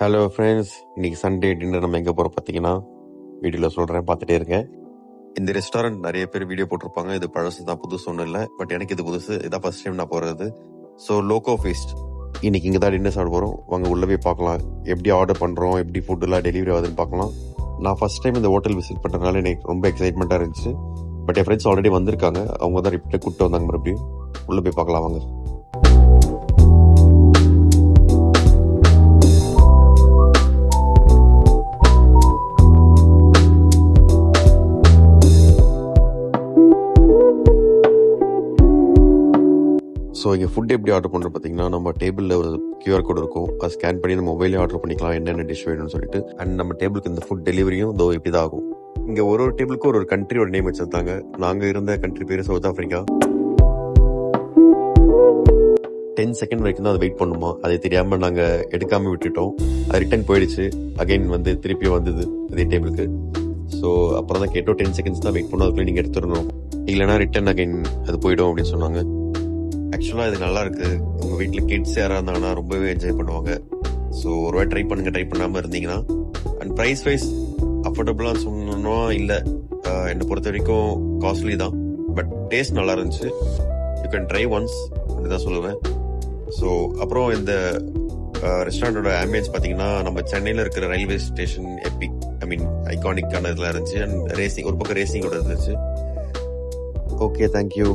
Hello friends, இன்னைக்கு Sunday dinner நம்ம எங்கே போகிறோம் பார்த்தீங்கன்னா வீடியோவில் சொல்கிறேன், பார்த்துட்டே இருக்கேன். இந்த ரெஸ்டாரண்ட் நிறைய பேர் வீடியோ போட்டிருப்பாங்க. இது பழசு தான், புதுசு ஒன்றும் இல்லை. பட் எனக்கு இது புதுசு, இதான் ஃபர்ஸ்ட் டைம் நான் போகிறது. ஸோ லோகோ ஃபீஸ்ட் இன்னைக்கு இங்கே தான் டின்னர் சாப்பிட போகிறோம். வாங்க உள்ளே போய் பார்க்கலாம், எப்படி ஆர்டர் பண்ணுறோம், எப்படி ஃபுட்டெல்லாம் டெலிவரி ஆகுதுன்னு பார்க்கலாம். நான் ஃபர்ஸ்ட் டைம் இந்த ஹோட்டல் விசிட் பண்ணுறதுனால எனக்கு ரொம்ப எக்ஸைட்மெண்ட்டாக இருந்துச்சு. பட் என் ஃப்ரெண்ட்ஸ் ஆல்ரெடி வந்திருக்காங்க, அவங்க தான் ரிப்பீட்டாக கூப்பிட்டு வந்தாங்க. மறுபடியும் உள்ளே போய் பார்க்கலாம் வாங்க. ஸோ இங்கே ஃபுட் எப்படி ஆர்டர் பண்ணுறோம் பார்த்தீங்கன்னா, நம்ம டேபிளில் ஒரு QR கோட் இருக்கும், அதை ஸ்கேன் பண்ணி நம்ம மொபைலே ஆர்டர் பண்ணிக்கலாம் என்னென்ன டிஷ் வேணும்னு சொல்லிட்டு. அண்ட் நம்ம டேபிளுக்கு இந்த ஃபுட் டெலிவரியும் இதோ இப்படி தான் ஆகும். இங்கே ஒரு டேபிளுக்கு ஒரு கண்ட்ரியோட நேம் வச்சுருந்தாங்க. நாங்கள் இருந்த கண்ட்ரி பேர் சவுத் ஆஃப்ரிக்கா. 10 செகண்ட் வரைக்கும் தான் அதை வெயிட் பண்ணுமா, அது தெரியாமல் நாங்கள் எடுக்காமல் விட்டுட்டோம். அது ரிட்டன் போயிடுச்சு. அகைன் வந்து திருப்பி வந்தது அதே டேபிளுக்கு. ஸோ அப்புறம் தான் கேட்டோம், 10 செகண்ட்ஸ் தான் வெயிட் பண்ணோம், அதுக்குள்ளே நீங்கள் எடுத்துடணும், இல்லைனா ரிட்டன் அகைன் அது போயிடும் அப்படின்னு சொன்னாங்க. ஆக்சுவலாக இது நல்லா இருக்கு. உங்கள் வீட்டில் கிட்ஸ் யாராக இருந்தாங்கன்னா ரொம்பவே என்ஜாய் பண்ணுவாங்க. ஸோ ஒரு வாட்டி ட்ரை பண்ணுங்க, ட்ரை பண்ணாமல் இருந்தீங்கன்னா. அண்ட் ப்ரைஸ் வைஸ் அஃபோர்டபுளாக சொன்னோன்னா இல்லை, என்னை பொறுத்த வரைக்கும் காஸ்ட்லி தான். பட் டேஸ்ட் நல்லா இருந்துச்சு. யூ கேன் ட்ரை ஒன்ஸ் அப்படிதான் சொல்லுவேன். ஸோ அப்புறம் இந்த ரெஸ்டாரண்டோட ஆம்பியன்ஸ் பார்த்தீங்கன்னா, நம்ம சென்னையில் இருக்கிற ரயில்வே ஸ்டேஷன் எபிக், ஐகானிக்கான இதெல்லாம் இருந்துச்சு. அண்ட் ரேசிங், ஒரு பக்கம் ரேசிங்கோட இருந்துச்சு. Okay, thank you.